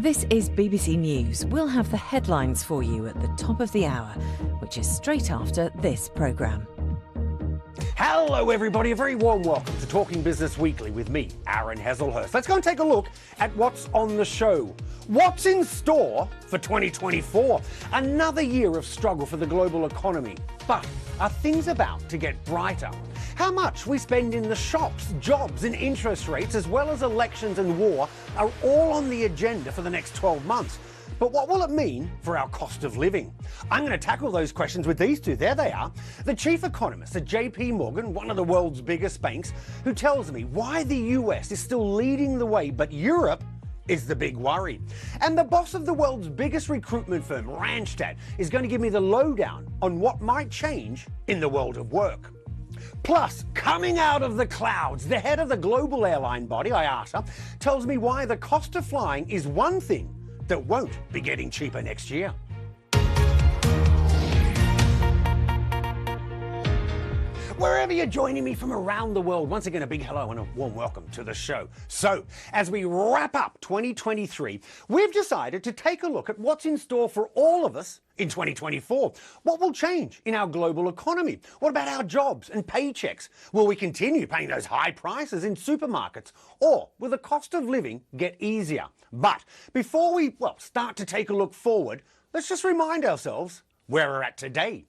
This is BBC News. We'll have the headlines for you at the top of the hour, which is straight after this programme. Hello everybody, a very warm welcome to Talking Business Weekly with me, Aaron Heslehurst. Let's go and take a look at what's on the show. What's in store for 2024? Another year of struggle for the global economy. But are things about to get brighter? How much we spend in the shops, jobs and interest rates, as well as elections and war, are all on the agenda for the next 12 months. But what will it mean for our cost of living? I'm going to tackle those questions with these two. There they are. The chief economist at JP Morgan, one of the world's biggest banks, who tells me why the US is still leading the way, but Europe is the big worry. And the boss of the world's biggest recruitment firm, Randstad, is going to give me the lowdown on what might change in the world of work. Plus, coming out of the clouds, the head of the global airline body, IATA, tells me why the cost of flying is one thing that won't be getting cheaper next year. Wherever you're joining me from around the world, once again, a big hello and a warm welcome to the show. So, as we wrap up 2023, we've decided to take a look at what's in store for all of us in 2024. What will change in our global economy? What about our jobs and paychecks? Will we continue paying those high prices in supermarkets? Or will the cost of living get easier? But before we, start to take a look forward, let's just remind ourselves where we're at today.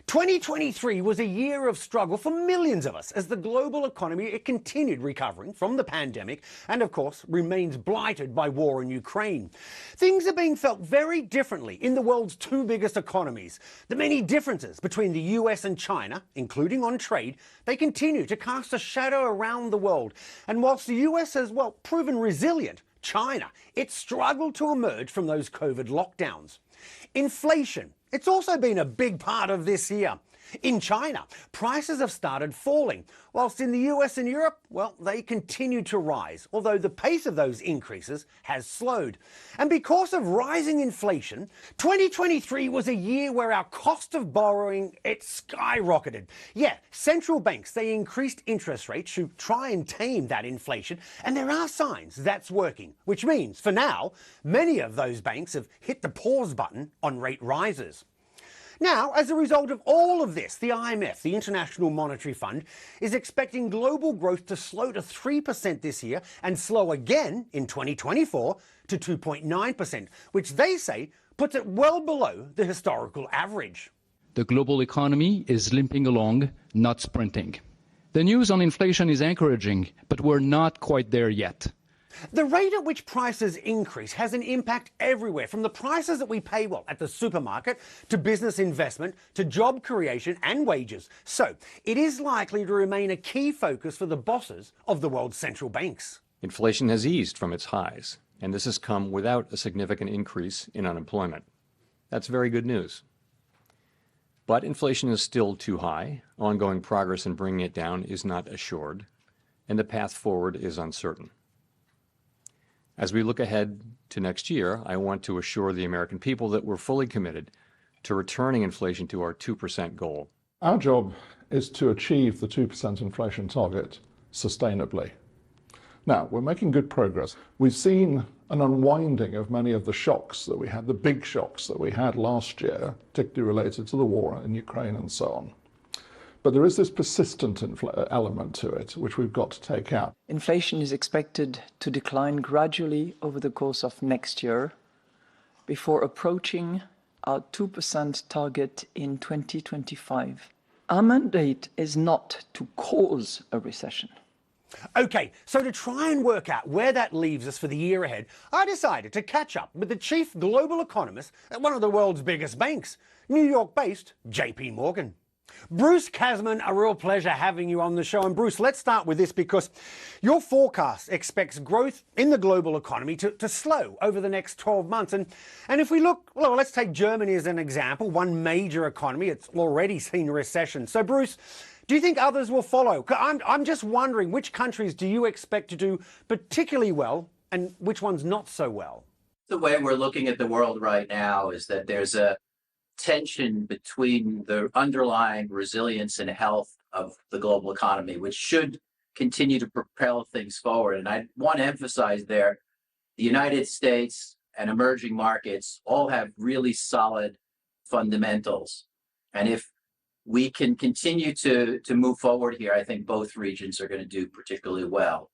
2023 was a year of struggle for millions of us as the global economy continued recovering from the pandemic and, of course, remains blighted by war in Ukraine. Things are being felt very differently in the world's two biggest economies. The many differences between the US and China, including on trade, they continue to cast a shadow around the world. And whilst the US has, proven resilient, China, it struggled to emerge from those COVID lockdowns. Inflation. It's also been a big part of this year. In China, prices have started falling, whilst in the US and Europe, they continue to rise, although the pace of those increases has slowed. And because of rising inflation, 2023 was a year where our cost of borrowing, it skyrocketed. Yeah, central banks, they increased interest rates to try and tame that inflation, and there are signs that's working, which means, for now, many of those banks have hit the pause button on rate rises. Now, as a result of all of this, the IMF, the International Monetary Fund, is expecting global growth to slow to 3% this year and slow again in 2024 to 2.9%, which they say puts it well below the historical average. The global economy is limping along, not sprinting. The news on inflation is encouraging, but we're not quite there yet. The rate at which prices increase has an impact everywhere, from the prices that we pay, at the supermarket, to business investment, to job creation and wages. So it is likely to remain a key focus for the bosses of the world's central banks. Inflation has eased from its highs, and this has come without a significant increase in unemployment. That's very good news. But inflation is still too high, ongoing progress in bringing it down is not assured, and the path forward is uncertain. As we look ahead to next year, I want to assure the American people that we're fully committed to returning inflation to our 2% goal. Our job is to achieve the 2% inflation target sustainably. Now, we're making good progress. We've seen an unwinding of many of the shocks that we had, the big shocks that we had last year, particularly related to the war in Ukraine and so on. But there is this persistent element to it, which we've got to take out. Inflation is expected to decline gradually over the course of next year before approaching our 2% target in 2025. Our mandate is not to cause a recession. Okay, so to try and work out where that leaves us for the year ahead, I decided to catch up with the chief global economist at one of the world's biggest banks, New York-based JP Morgan. Bruce Kasman, a real pleasure having you on the show. And Bruce, let's start with this, because your forecast expects growth in the global economy to slow over the next 12 months. And if we look, let's take Germany as an example, one major economy. It's already seen a recession. So Bruce, do you think others will follow? I'm just wondering, which countries do you expect to do particularly well and which ones not so well? The way we're looking at the world right now is that there's a tension between the underlying resilience and health of the global economy, which should continue to propel things forward. And I want to emphasize there, the United States and emerging markets all have really solid fundamentals. And if we can continue to move forward here, I think both regions are going to do particularly well.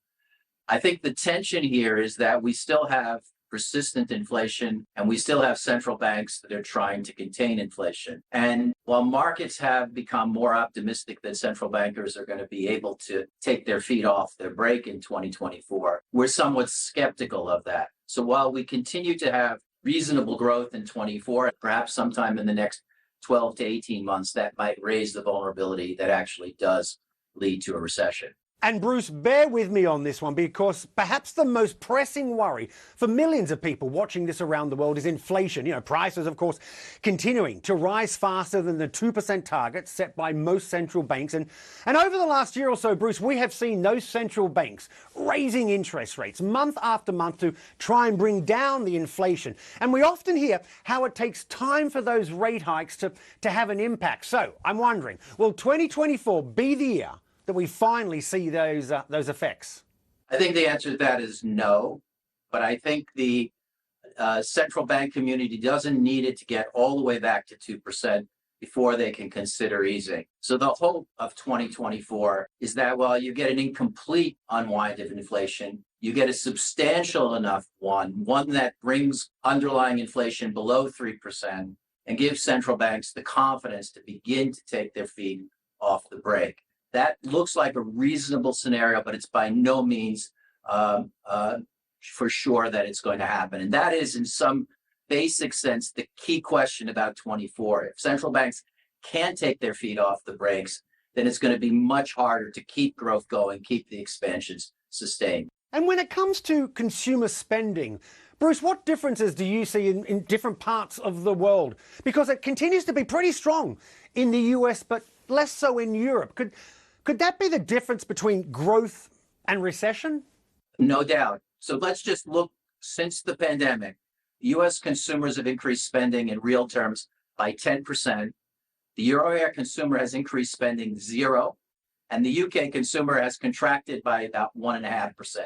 I think the tension here is that we still have persistent inflation and we still have central banks that are trying to contain inflation. And while markets have become more optimistic that central bankers are going to be able to take their feet off their brake in 2024, we're somewhat skeptical of that. So while we continue to have reasonable growth in 24, perhaps sometime in the next 12 to 18 months, that might raise the vulnerability that actually does lead to a recession. And Bruce, bear with me on this one, because perhaps the most pressing worry for millions of people watching this around the world is inflation. You know, prices, of course, continuing to rise faster than the 2% target set by most central banks. And over the last year or so, Bruce, we have seen those central banks raising interest rates month after month to try and bring down the inflation. And we often hear how it takes time for those rate hikes to have an impact. So I'm wondering, will 2024 be the year that we finally see those effects? I think the answer to that is no, but I think the central bank community doesn't need it to get all the way back to 2% before they can consider easing. So the hope of 2024 is that while you get an incomplete unwind of inflation, you get a substantial enough one that brings underlying inflation below 3% and gives central banks the confidence to begin to take their feet off the brake. That looks like a reasonable scenario, but it's by no means for sure that it's going to happen. And that is, in some basic sense, the key question about 24. If central banks can't take their feet off the brakes, then it's going to be much harder to keep growth going, keep the expansions sustained. And when it comes to consumer spending, Bruce, what differences do you see in different parts of the world? Because it continues to be pretty strong in the US, but less so in Europe. Could that be the difference between growth and recession? No doubt. So let's just look, since the pandemic, US consumers have increased spending in real terms by 10%. The Euro area consumer has increased spending 0%, and the UK consumer has contracted by about 1.5%.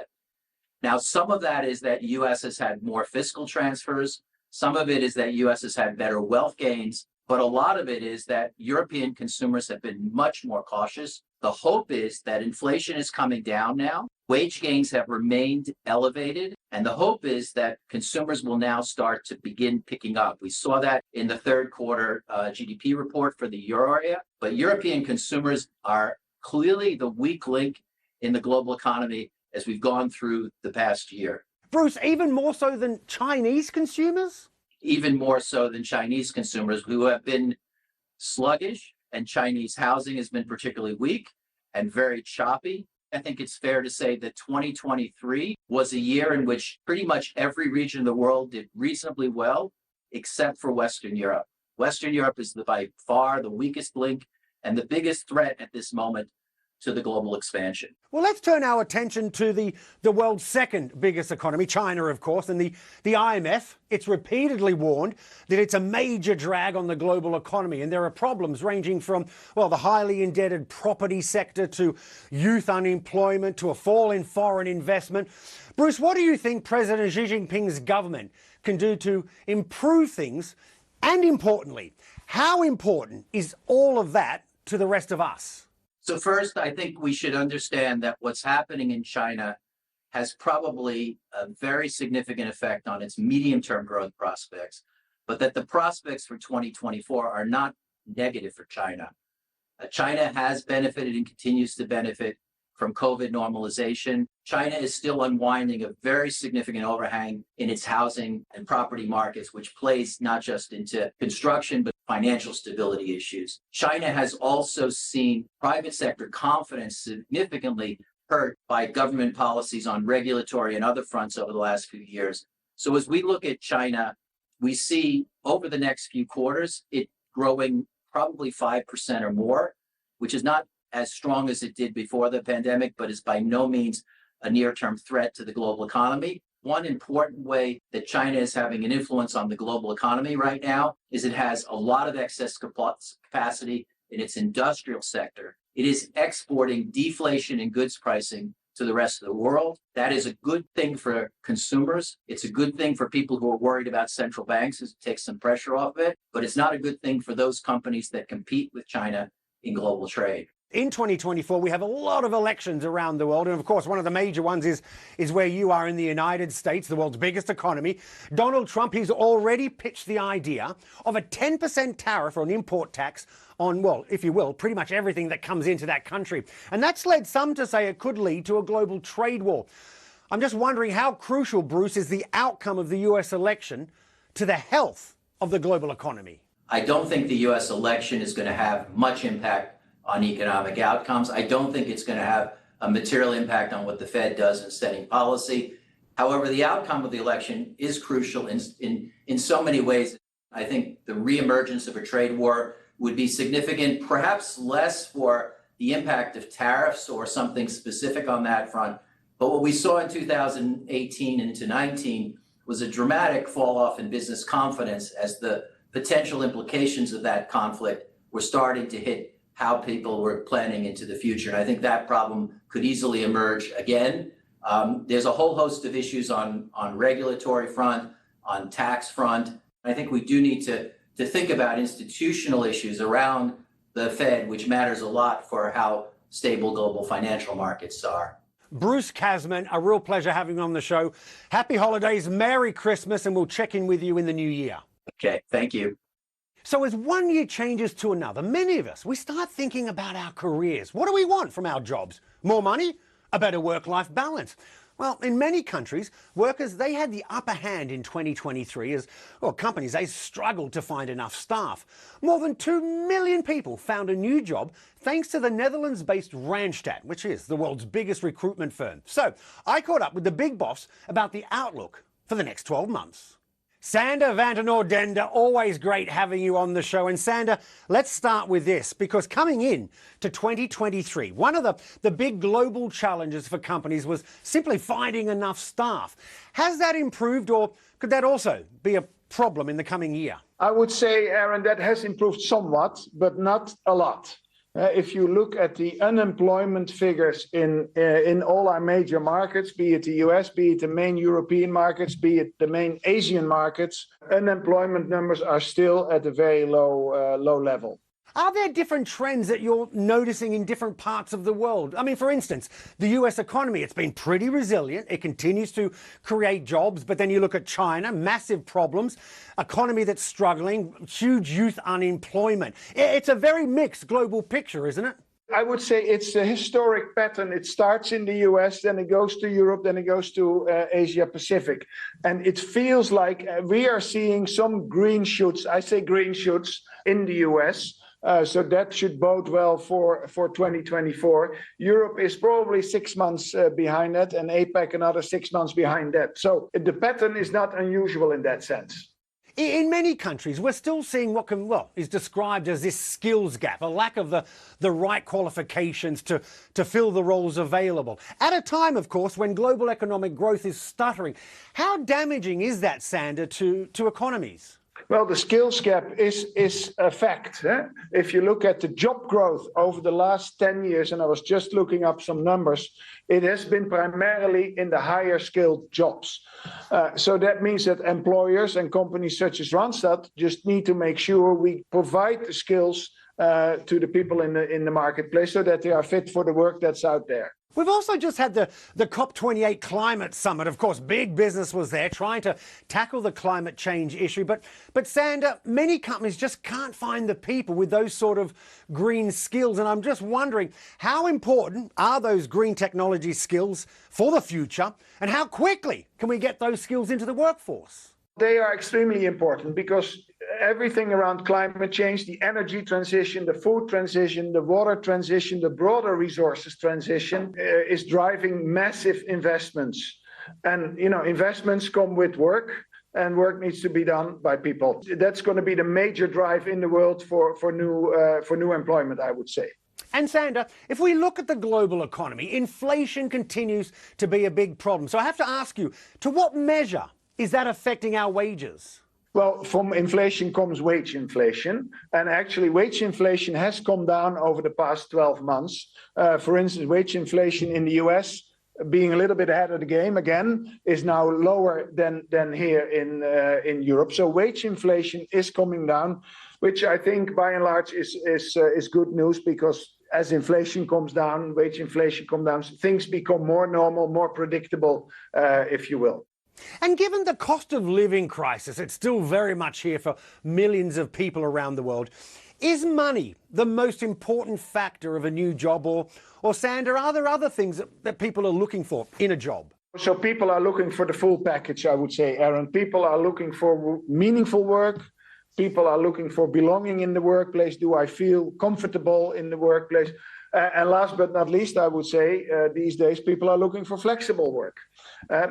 Now, some of that is that US has had more fiscal transfers. Some of it is that US has had better wealth gains. But a lot of it is that European consumers have been much more cautious. The hope is that inflation is coming down now. Wage gains have remained elevated. And the hope is that consumers will now start to begin picking up. We saw that in the third quarter GDP report for the Euro area. But European consumers are clearly the weak link in the global economy as we've gone through the past year. Bruce, even more so than Chinese consumers? Even more so than Chinese consumers, who have been sluggish, and Chinese housing has been particularly weak and very choppy. I think it's fair to say that 2023 was a year in which pretty much every region of the world did reasonably well, except for Western Europe. Western Europe is by far the weakest link and the biggest threat at this moment to the global expansion. Well, let's turn our attention to the world's second biggest economy, China, of course, and the IMF. It's repeatedly warned that it's a major drag on the global economy, and there are problems ranging from, well, the highly indebted property sector to youth unemployment to a fall in foreign investment. Bruce, what do you think President Xi Jinping's government can do to improve things? And importantly, how important is all of that to the rest of us? So first, I think we should understand that what's happening in China has probably a very significant effect on its medium-term growth prospects, but that the prospects for 2024 are not negative for China. China has benefited and continues to benefit from COVID normalization. China is still unwinding a very significant overhang in its housing and property markets, which plays not just into construction, but financial stability issues. China has also seen private sector confidence significantly hurt by government policies on regulatory and other fronts over the last few years. So as we look at China, we see over the next few quarters, it growing probably 5% or more, which is not as strong as it did before the pandemic, but is by no means a near-term threat to the global economy. One important way that China is having an influence on the global economy right now is it has a lot of excess capacity in its industrial sector. It is exporting deflation in goods pricing to the rest of the world. That is a good thing for consumers. It's a good thing for people who are worried about central banks, as it takes some pressure off of it. But it's not a good thing for those companies that compete with China in global trade. In 2024, we have a lot of elections around the world. And of course, one of the major ones is where you are in the United States, the world's biggest economy. Donald Trump, he's already pitched the idea of a 10% tariff or an import tax on, well, if you will, pretty much everything that comes into that country. And that's led some to say it could lead to a global trade war. I'm just wondering how crucial, Bruce, is the outcome of the US election to the health of the global economy? I don't think the US election is going to have much impact on economic outcomes. I don't think it's going to have a material impact on what the Fed does in setting policy. However, the outcome of the election is crucial in so many ways. I think the reemergence of a trade war would be significant, perhaps less for the impact of tariffs or something specific on that front. But what we saw in 2018 into 19 was a dramatic fall off in business confidence as the potential implications of that conflict were starting to hit how people were planning into the future. And I think that problem could easily emerge again. There's a whole host of issues on regulatory front, on tax front. I think we do need to think about institutional issues around the Fed, which matters a lot for how stable global financial markets are. Bruce Kasman, a real pleasure having you on the show. Happy holidays, Merry Christmas, and we'll check in with you in the new year. Okay, thank you. So as one year changes to another, many of us, we start thinking about our careers. What do we want from our jobs? More money? A better work-life balance? Well, in many countries, workers, they had the upper hand in 2023 as, well, companies, they struggled to find enough staff. More than 2 million people found a new job thanks to the Netherlands-based Randstad, which is the world's biggest recruitment firm. So I caught up with the big boss about the outlook for the next 12 months. Sander van der Noordende, always great having you on the show. And Sander, let's start with this, because coming in to 2023, one of the big global challenges for companies was simply finding enough staff. Has that improved, or could that also be a problem in the coming year? I would say, Aaron, that has improved somewhat, but not a lot. If you look at the unemployment figures in all our major markets, be it the US, be it the main European markets, be it the main Asian markets, unemployment numbers are still at a very low level. Are there different trends that you're noticing in different parts of the world? I mean, for instance, the US economy, it's been pretty resilient. It continues to create jobs. But then you look at China, massive problems, economy that's struggling, huge youth unemployment. It's a very mixed global picture, isn't it? I would say it's a historic pattern. It starts in the US, then it goes to Europe, then it goes to Asia Pacific. And it feels like we are seeing some green shoots. I say green shoots in the US. So that should bode well for 2024. Europe is probably 6 months behind that, and APAC another 6 months behind that. So the pattern is not unusual in that sense. In many countries, we're still seeing what is described as this skills gap, a lack of the right qualifications to fill the roles available. At a time, of course, when global economic growth is stuttering. How damaging is that, Sander, to economies? Well, the skills gap is a fact. If you look at the job growth over the last 10 years, and I was just looking up some numbers, it has been primarily in the higher skilled jobs. So that means that employers and companies such as Randstad just need to make sure we provide the skills to the people in the marketplace so that they are fit for the work that's out there. We've also just had the COP28 climate summit. Of course, big business was there trying to tackle the climate change issue. But Sander, many companies just can't find the people with those sort of green skills. And I'm just wondering, how important are those green technology skills for the future? And how quickly can we get those skills into the workforce? They are extremely important because everything around climate change, the energy transition, the food transition, the water transition, the broader resources transition is driving massive investments. And, investments come with work, and work needs to be done by people. That's going to be the major drive in the world for new employment, I would say. And Sander, if we look at the global economy, inflation continues to be a big problem. So I have to ask you, to what measure is that affecting our wages? Well, from inflation comes wage inflation. And actually, wage inflation has come down over the past 12 months. For instance, wage inflation in the US being a little bit ahead of the game again, is now lower than here in Europe. So wage inflation is coming down, which I think by and large is good news, because as inflation comes down, wage inflation comes down, things become more normal, more predictable, if you will. And given the cost of living crisis, it's still very much here for millions of people around the world. Is money the most important factor of a new job, or Sander, are there other things that people are looking for in a job? So people are looking for the full package, I would say, Aaron. People are looking for meaningful work. People are looking for belonging in the workplace. Do I feel comfortable in the workplace? And last but not least, I would say these days people are looking for flexible work,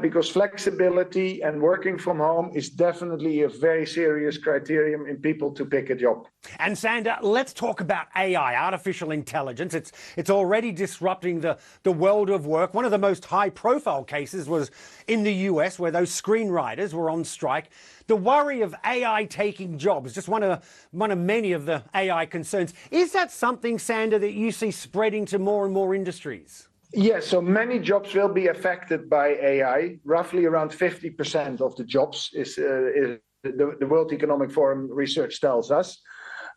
because flexibility and working from home is definitely a very serious criterion in people to pick a job. And Sander, let's talk about AI, artificial intelligence. It's already disrupting the world of work. One of the most high-profile cases was in the US, where those screenwriters were on strike. The worry of AI taking jobs, just one of many of the AI concerns. Is that something, Sander, that you see spreading to more and more industries? Yes, so many jobs will be affected by AI. Roughly around 50% of the jobs is the World Economic Forum research tells us.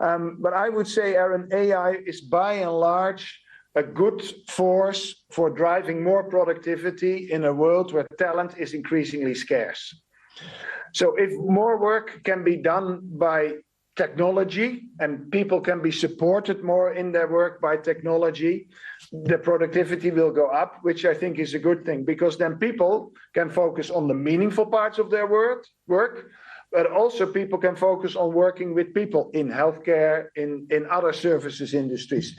But I would say, Aaron, AI is by and large a good force for driving more productivity in a world where talent is increasingly scarce. So if more work can be done by technology and people can be supported more in their work by technology, the productivity will go up, which I think is a good thing, because then people can focus on the meaningful parts of their work, but also people can focus on working with people in healthcare, in other services industries.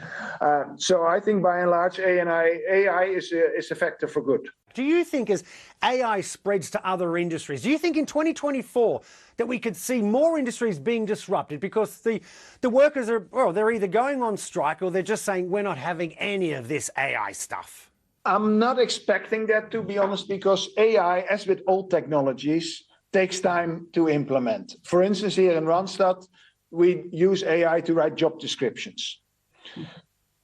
So I think by and large, AI is a factor for good. Do you think as AI spreads to other industries, do you think in 2024 that we could see more industries being disrupted because the workers are, well, they're either going on strike or they're just saying we're not having any of this AI stuff? I'm not expecting that, to be honest, because AI, as with all technologies, takes time to implement. For instance, here in Randstad, we use AI to write job descriptions.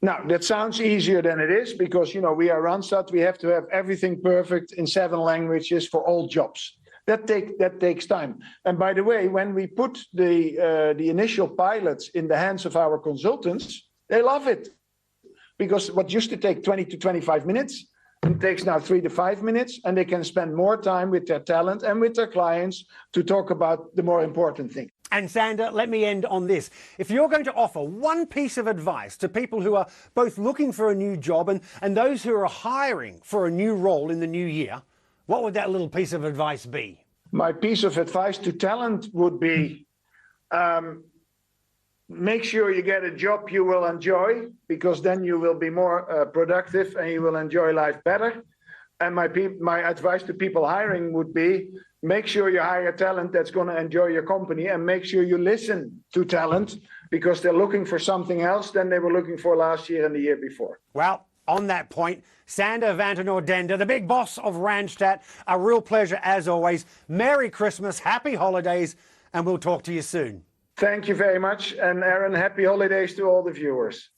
Now, that sounds easier than it is, because, you know, we are Randstad, we have to have everything perfect in 7 languages for all jobs. That takes time. And by the way, when we put the initial pilots in the hands of our consultants, they love it. Because what used to take 20 to 25 minutes, it takes now 3 to 5 minutes, and they can spend more time with their talent and with their clients to talk about the more important thing. And Sander, let me end on this. If you're going to offer one piece of advice to people who are both looking for a new job and those who are hiring for a new role in the new year, what would that little piece of advice be? My piece of advice to talent would be, make sure you get a job you will enjoy, because then you will be more productive and you will enjoy life better. And my advice to people hiring would be, make sure you hire talent that's going to enjoy your company, and make sure you listen to talent, because they're looking for something else than they were looking for last year and the year before. Well, on that point, Sander van der Noordende, the big boss of Randstad, a real pleasure as always. Merry Christmas, happy holidays, and we'll talk to you soon. Thank you very much. And Aaron, happy holidays to all the viewers.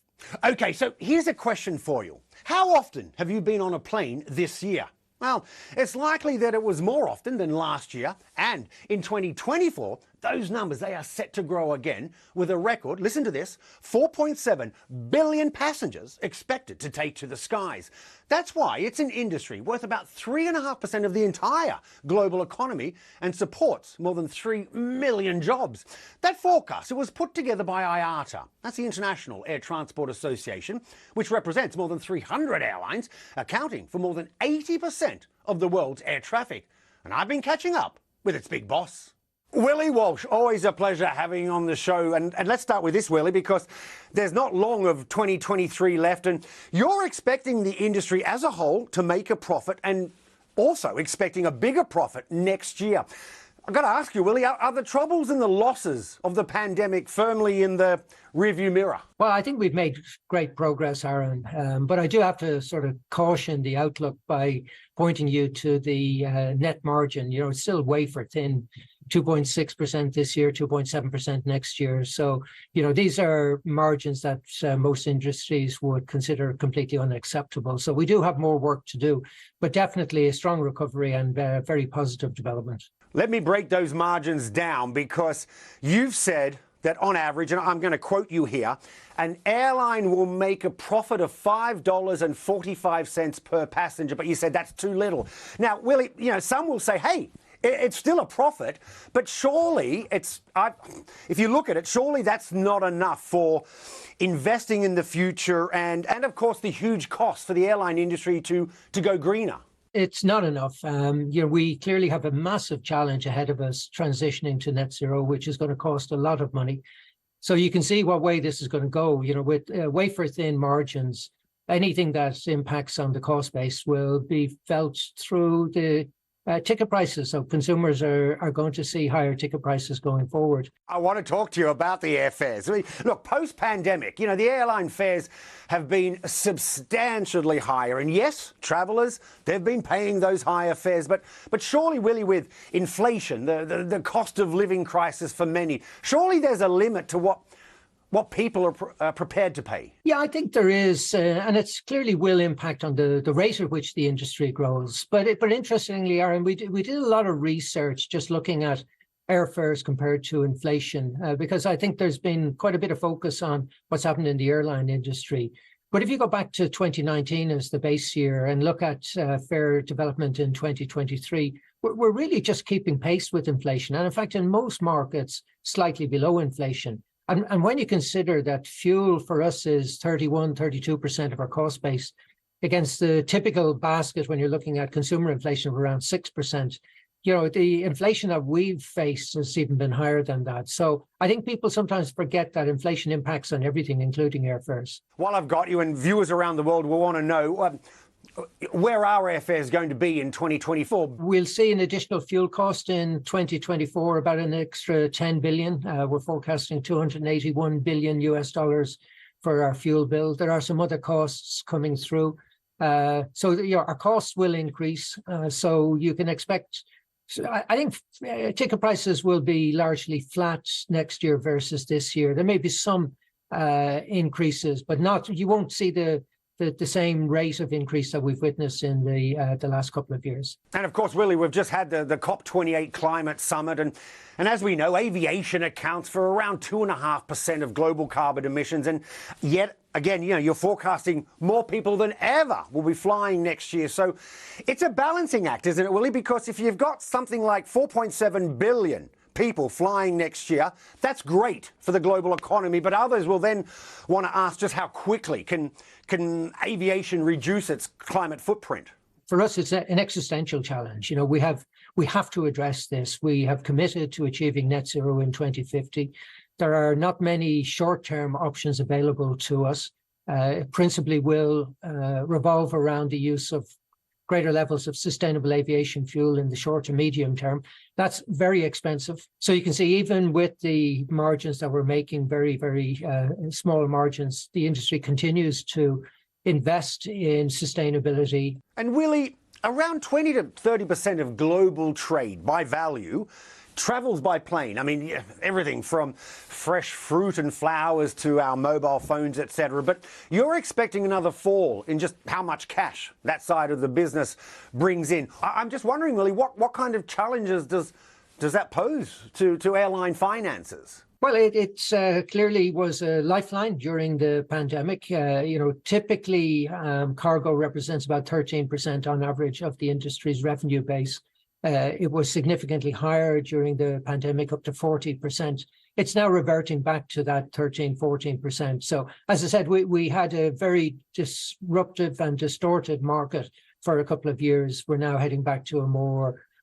Okay, so here's a question for you. How often have you been on a plane this year? Well, it's likely that it was more often than last year, and in 2024, those numbers, they are set to grow again with a record, listen to this, 4.7 billion passengers expected to take to the skies. That's why it's an industry worth about 3.5% of the entire global economy and supports more than 3 million jobs. That forecast, it was put together by IATA. That's the International Air Transport Association, which represents more than 300 airlines, accounting for more than 80% of the world's air traffic. And I've been catching up with its big boss. Willie Walsh, always a pleasure having you on the show. And let's start with this, Willie, because there's not long of 2023 left, and you're expecting the industry as a whole to make a profit, and also expecting a bigger profit next year. I've got to ask you, Willie, are the troubles and the losses of the pandemic firmly in the rearview mirror? Well, I think we've made great progress, Aaron, but I do have to sort of caution the outlook by pointing you to the net margin. You know, it's still wafer thin 2.6% this year, 2.7% next year. So, these are margins that most industries would consider completely unacceptable. So we do have more work to do, but definitely a strong recovery and very positive development. Let me break those margins down, because you've said that on average, and I'm going to quote you here, an airline will make a profit of $5.45 per passenger, but you said that's too little. Now, Willie, some will say, hey, it's still a profit, but surely if you look at it, surely that's not enough for investing in the future and of course, the huge cost for the airline industry to go greener. It's not enough. We clearly have a massive challenge ahead of us transitioning to net zero, which is going to cost a lot of money. So you can see what way this is going to go. With wafer thin margins, anything that impacts on the cost base will be felt through the ticket prices. So consumers are going to see higher ticket prices going forward. I want to talk to you about the airfares. Look, post-pandemic, the airline fares have been substantially higher. And yes, travellers, they've been paying those higher fares. But surely, Willie, with inflation, the cost of living crisis for many, surely there's a limit to what people are prepared to pay. Yeah, I think there is, and it's clearly will impact on the rate at which the industry grows. But interestingly, Aaron, we did a lot of research just looking at airfares compared to inflation, because I think there's been quite a bit of focus on what's happened in the airline industry. But if you go back to 2019 as the base year and look at fare development in 2023, we're really just keeping pace with inflation. And in fact, in most markets, slightly below inflation. And when you consider that fuel for us is 32% of our cost base against the typical basket when you're looking at consumer inflation of around 6%, the inflation that we've faced has even been higher than that. So I think people sometimes forget that inflation impacts on everything, including airfares. While I've got you, and viewers around the world will want to know, where are airfares going to be in 2024? We'll see an additional fuel cost in 2024, about an extra 10 billion. We're forecasting $281 billion for our fuel bill. There are some other costs coming through. So our costs will increase. So you can expect, I think ticket prices will be largely flat next year versus this year. There may be some increases, but you won't see the same rate of increase that we've witnessed in the last couple of years. And of course, Willie, we've just had the COP28 climate summit. And as we know, aviation accounts for around 2.5% of global carbon emissions. And yet again, you're forecasting more people than ever will be flying next year. So it's a balancing act, isn't it, Willie? Because if you've got something like 4.7 billion people flying next year, that's great for the global economy. But others will then want to ask just how quickly can aviation reduce its climate footprint? For us, it's an existential challenge. We have to address this. We have committed to achieving net zero in 2050. There are not many short-term options available to us. It principally will revolve around the use of greater levels of sustainable aviation fuel in the short to medium term. That's very expensive. So you can see even with the margins that we're making, very, very small margins, the industry continues to invest in sustainability. And Willie, around 20 to 30% of global trade by value travels by plane. I mean, everything from fresh fruit and flowers to our mobile phones, etc. But you're expecting another fall in just how much cash that side of the business brings in. I'm just wondering, Willie, what kind of challenges does that pose to airline finances? Well, it clearly was a lifeline during the pandemic. Typically, cargo represents about 13% on average of the industry's revenue base. It was significantly higher during the pandemic, up to 40%. It's now reverting back to that 13-14%. So, as I said, we had a very disruptive and distorted market for a couple of years. We're now heading back to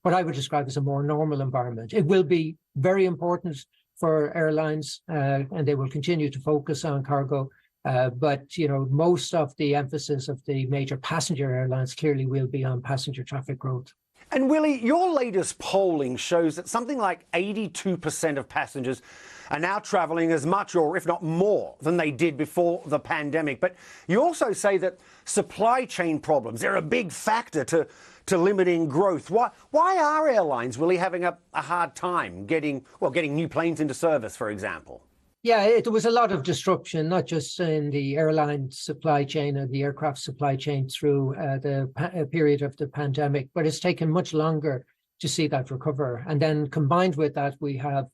what I would describe as a more normal environment. It will be very important for airlines, and they will continue to focus on cargo. But most of the emphasis of the major passenger airlines clearly will be on passenger traffic growth. And Willie, your latest polling shows that something like 82% of passengers are now travelling as much or if not more than they did before the pandemic. But you also say that supply chain problems, they're a big factor to to limiting growth. Why are airlines really having a hard time getting new planes into service, for example? Yeah, there was a lot of disruption, not just in the airline supply chain and the aircraft supply chain through the period of the pandemic, but it's taken much longer to see that recover. And then combined with that, we have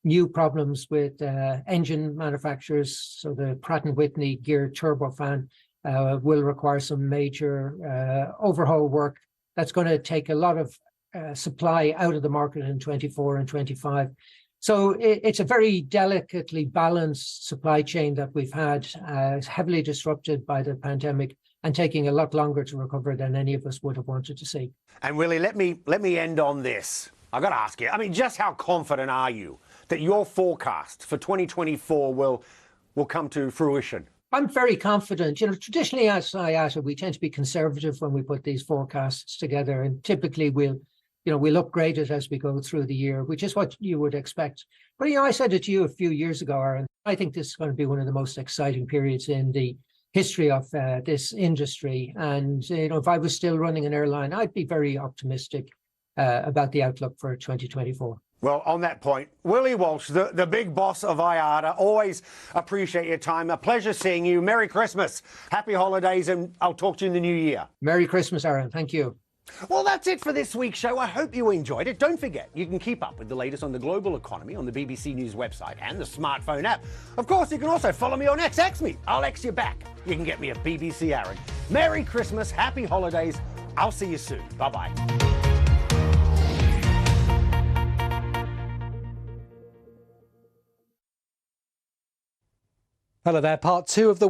new problems with engine manufacturers. So the Pratt & Whitney geared turbofan will require some major overhaul work. That's going to take a lot of supply out of the market in 24 and 25. So it's a very delicately balanced supply chain that we've had, heavily disrupted by the pandemic and taking a lot longer to recover than any of us would have wanted to see. And Willie, let me end on this. I've got to ask you, I mean, just how confident are you that your forecast for 2024 will come to fruition? I'm very confident. You know, traditionally as IATA, we tend to be conservative when we put these forecasts together, and typically we'll upgrade it as we go through the year, which is what you would expect. But, I said it to you a few years ago, Aaron, I think this is going to be one of the most exciting periods in the history of this industry. And, if I was still running an airline, I'd be very optimistic about the outlook for 2024. Well, on that point, Willie Walsh, the big boss of IATA, always appreciate your time. A pleasure seeing you. Merry Christmas, happy holidays, and I'll talk to you in the new year. Merry Christmas, Aaron. Thank you. Well, that's it for this week's show. I hope you enjoyed it. Don't forget, you can keep up with the latest on the global economy on the BBC News website and the smartphone app. Of course, you can also follow me on X. X me. I'll X you back. You can get me at BBC Aaron. Merry Christmas, happy holidays. I'll see you soon. Bye-bye. Hello there, part two of the